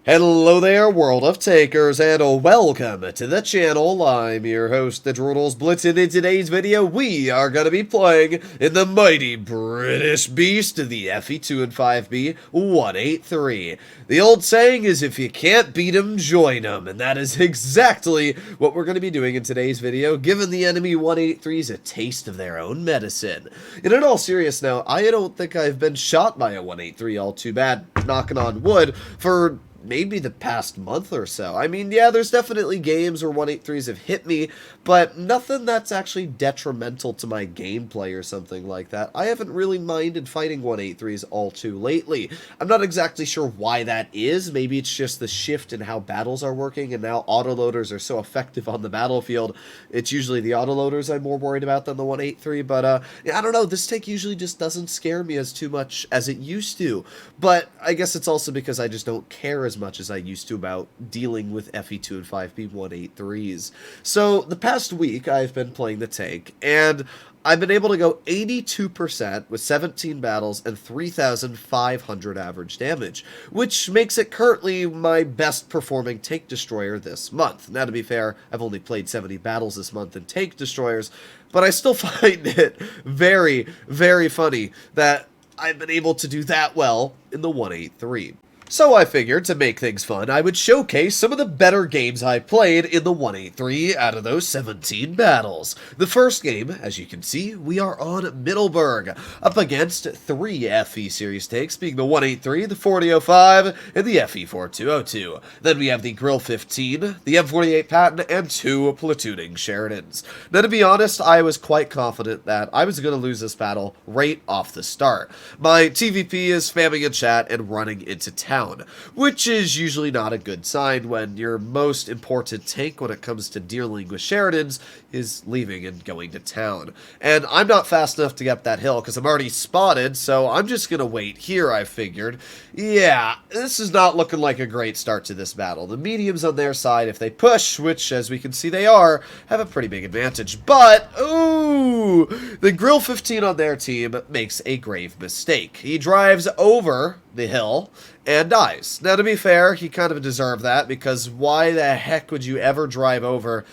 Hello there, world of takers, and welcome to the channel. I'm your host, the Rekd Blitz, and in today's video, we are going to be playing in the mighty British beast, the FE2 and 5B 183. The old saying is, if you can't beat 'em, join 'em, and that is exactly what we're going to be doing in today's video, giving the enemy 183s a taste of their own medicine. And in all seriousness now, I don't think I've been shot by a 183 all too bad, knocking on wood, for maybe the past month or so. I mean, yeah, there's definitely games where 183s have hit me, but nothing that's actually detrimental to my gameplay or something like that. I haven't really minded fighting 183s all too lately. I'm not exactly sure why that is. Maybe it's just the shift in how battles are working, and now autoloaders are so effective on the battlefield. It's usually the autoloaders I'm more worried about than the 183, but yeah, I don't know. This take usually just doesn't scare me as too much as it used to, but I guess it's also because I just don't care as much as I used to about dealing with FE2 and 5B 183s. So the past week I've been playing the tank, and I've been able to go 82% with 17 battles and 3,500 average damage, which makes it currently my best performing tank destroyer this month. Now, to be fair, I've only played 70 battles this month in tank destroyers, but I still find it very, very funny that I've been able to do that well in the 183. So I figured, to make things fun, I would showcase some of the better games I played in the 183 out of those 17 battles. The first game, as you can see, we are on Middleburg, up against three FE series tanks, being the 183, the 4005, and the FE4202. Then we have the Grill 15, the M48 Patton, and two platooning Sheridans. Now, to be honest, I was quite confident that I was going to lose this battle right off the start. My TVP is spamming in chat and running into town, which is usually not a good sign when your most important tank when it comes to dealing with Sheridans is leaving and going to town. And I'm not fast enough to get up that hill because I'm already spotted, so I'm just going to wait here, I figured. Yeah, this is not looking like a great start to this battle. The mediums on their side, if they push, which as we can see they are, have a pretty big advantage. But, ooh, the Grill 15 on their team makes a grave mistake. He drives over the hill and dies. Now, to be fair, he kind of deserved that, because why the heck would you ever drive over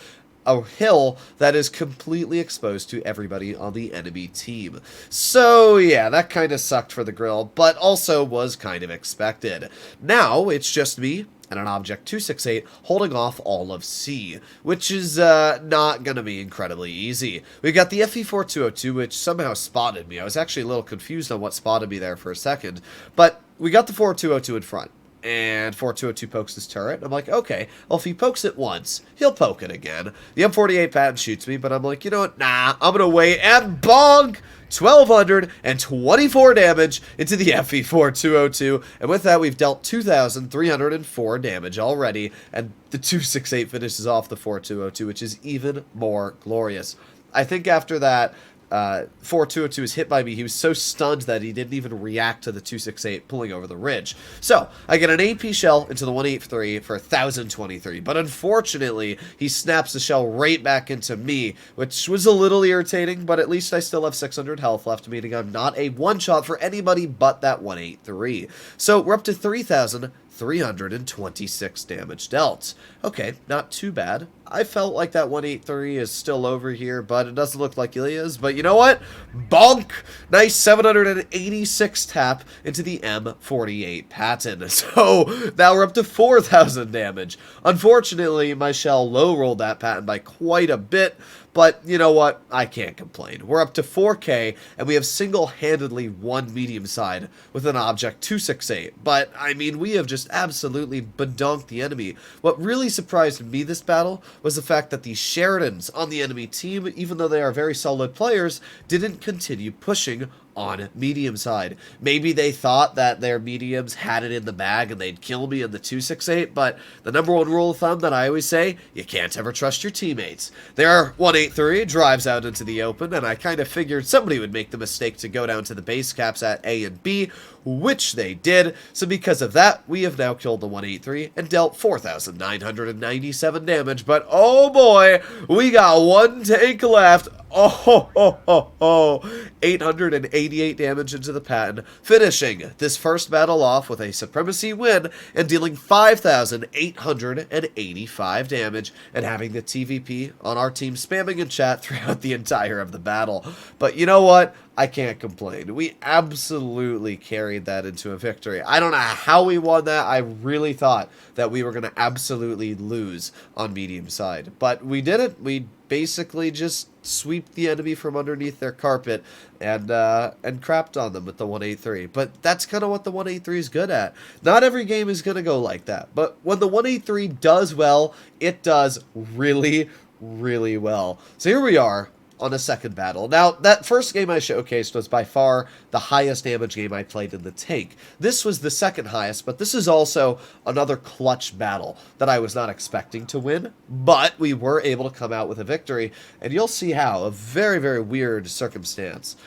a hill that is completely exposed to everybody on the enemy team? So yeah, that kind of sucked for the Grill, but also was kind of expected. Now it's just me and an Object 268 holding off all of C, which is not going to be incredibly easy. We got the FE4202, which somehow spotted me. I was actually a little confused on what spotted me there for a second, but we got the 4202 in front, and 4202 pokes this turret. I'm like, okay, well, if he pokes it once, he'll poke it again. The M48 Patton shoots me, but I'm like, you know what, nah, I'm going to wait, and bonk! 1,224 damage into the FE4202, and with that, we've dealt 2,304 damage already, and the 268 finishes off the 4202, which is even more glorious. I think after that, 4202 was hit by me. He was so stunned that he didn't even react to the 268 pulling over the ridge. So, I get an AP shell into the 183 for 1,023, but unfortunately, he snaps the shell right back into me, which was a little irritating, but at least I still have 600 health left, meaning I'm not a one-shot for anybody but that 183. So, we're up to 3,326 damage dealt. Okay, not too bad. I felt like that 183 is still over here, but it doesn't look like he is. But you know what? Bonk! Nice 786 tap into the M48 Patton. So now we're up to 4,000 damage. Unfortunately, my shell low-rolled that Patton by quite a bit, but you know what? I can't complain. We're up to 4K, and we have single-handedly won medium side with an Object 268. But, I mean, we have just absolutely bedonked the enemy. What really surprised me this battle was the fact that the Sheridans on the enemy team, even though they are very solid players, didn't continue pushing on medium side. Maybe they thought that their mediums had it in the bag and they'd kill me in the 268, but the number one rule of thumb that I always say, you can't ever trust your teammates. Their 183 drives out into the open, and I kind of figured somebody would make the mistake to go down to the base caps at A and B, which they did. So because of that, we have now killed the 183 and dealt 4,997 damage, but oh boy, we got one tank left. Oh, 888 damage into the patent, finishing this first battle off with a supremacy win and dealing 5,885 damage and having the TVP on our team spamming in chat throughout the entire of the battle. But you know what? I can't complain. We absolutely carried that into a victory. I don't know how we won that. I really thought that we were going to absolutely lose on medium side. But we did it. We basically just sweep the enemy from underneath their carpet and crapped on them with the 183. But that's kind of what the 183 is good at. Not every game is going to go like that. But when the 183 does well, it does really, really well. So here we are on a second battle. Now, that first game I showcased was by far the highest damage game I played in the tank. This was the second highest, but this is also another clutch battle that I was not expecting to win, but we were able to come out with a victory, and you'll see how. A very, very weird circumstance.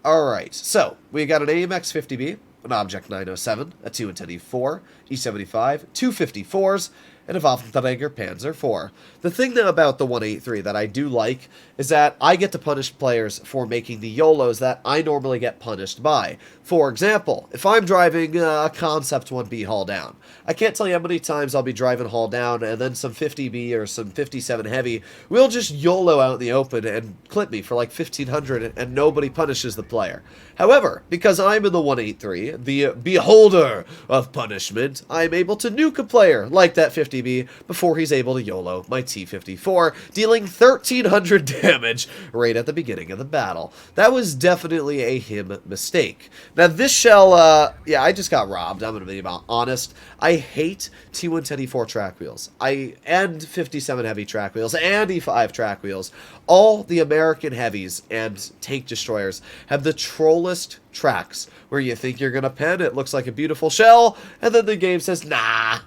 Alright, so we got an AMX 50B, an Object 907, a 210E4, E75, two 54s, and a Waffenträger Panzer IV. The thing though about the 183 that I do like is that I get to punish players for making the YOLOs that I normally get punished by. For example, if I'm driving a Concept 1B Haul Down, I can't tell you how many times I'll be driving Haul Down and then some 50B or some 57 Heavy will just YOLO out in the open and clip me for like 1,500 and nobody punishes the player. However, because I'm in the 183, the beholder of punishment, I'm able to nuke a player like that 50B before he's able to YOLO my T-54, dealing 1,300 damage right at the beginning of the battle. That was definitely a him mistake. Now this shell, yeah, I just got robbed. I'm going to be honest. I hate T110E4 track wheels. And 57 heavy track wheels and E5 track wheels. All the American heavies and tank destroyers have the trollest tracks where you think you're going to pen, it looks like a beautiful shell, and then the game says, nah,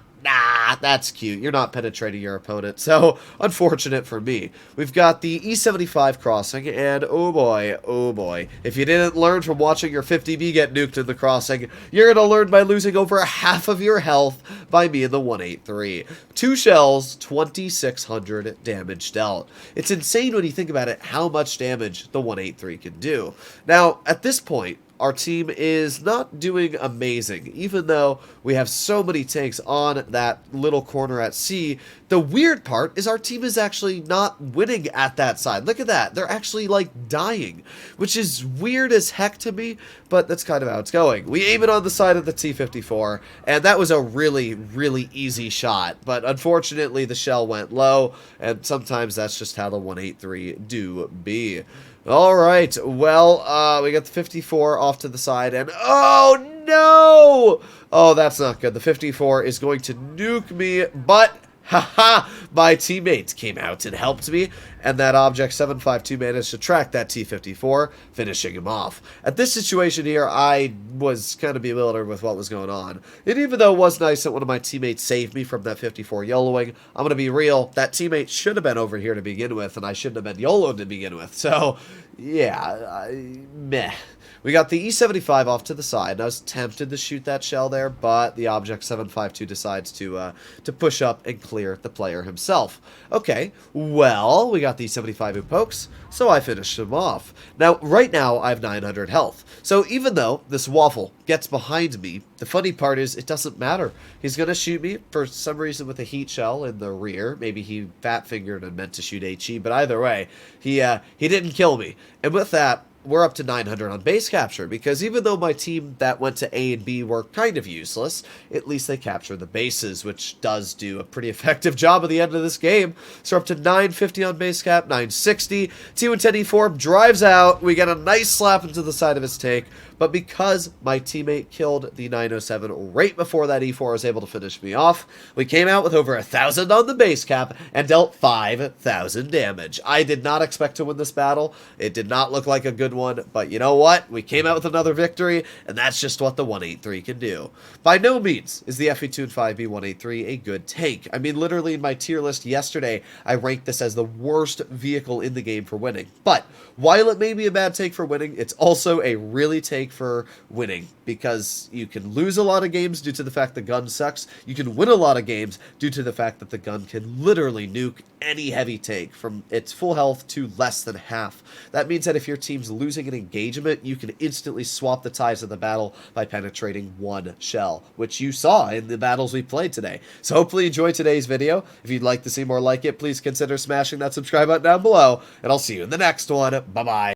that's cute. You're not penetrating your opponent. So, unfortunate for me. We've got the E75 crossing, and oh boy. If you didn't learn from watching your 50B get nuked in the crossing, you're going to learn by losing over half of your health by me in the 183. Two shells, 2,600 damage dealt. It's insane when you think about it how much damage the 183 can do. Now, at this point, our team is not doing amazing, even though we have so many tanks on that little corner at C. The weird part is our team is actually not winning at that side. Look at that. They're actually, like, dying, which is weird as heck to me, but that's kind of how it's going. We aim it on the side of the T-54, and that was a really, really easy shot, but unfortunately the shell went low, and sometimes that's just how the 183 do be. Alright, well, we got the 54 off to the side, and oh no! Oh, that's not good. The 54 is going to nuke me, but haha, my teammates came out and helped me, and that Object 752 managed to track that T-54, finishing him off. At this situation here, I was kind of bewildered with what was going on. And even though it was nice that one of my teammates saved me from that 54 YOLOing, I'm going to be real, that teammate should have been over here to begin with, and I shouldn't have been YOLO'd to begin with. So, yeah, meh. We got the E75 off to the side, and I was tempted to shoot that shell there, but the Object 752 decides to push up and clear the player himself. Okay, well, we got the 75 who pokes, so I finished him off. Now, right now, I have 900 health, so even though this waffle gets behind me, the funny part is it doesn't matter. He's going to shoot me for some reason with a heat shell in the rear. Maybe he fat-fingered and meant to shoot HE, but either way, he didn't kill me. And with that, we're up to 900 on base capture, because even though my team that went to A and B were kind of useless, at least they captured the bases, which does do a pretty effective job at the end of this game. So we're up to 950 on base cap, 960. T110E4 drives out. We get a nice slap into the side of his tank, but because my teammate killed the 907 right before that E4 was able to finish me off, we came out with over 1,000 on the base cap and dealt 5,000 damage. I did not expect to win this battle. It did not look like a good win one, but you know what? We came out with another victory, and that's just what the 183 can do. By no means is the FE2 5B 183 a good tank. I mean, literally in my tier list yesterday, I ranked this as the worst vehicle in the game for winning. But while it may be a bad tank for winning, it's also a really tank for winning, because you can lose a lot of games due to the fact the gun sucks. You can win a lot of games due to the fact that the gun can literally nuke any heavy tank from its full health to less than half. That means that if your team's losing an engagement, you can instantly swap the ties of the battle by penetrating one shell, which you saw in the battles we played today. So hopefully you enjoyed today's video. If you'd like to see more like it, please consider smashing that subscribe button down below, and I'll see you in the next one. Bye-bye.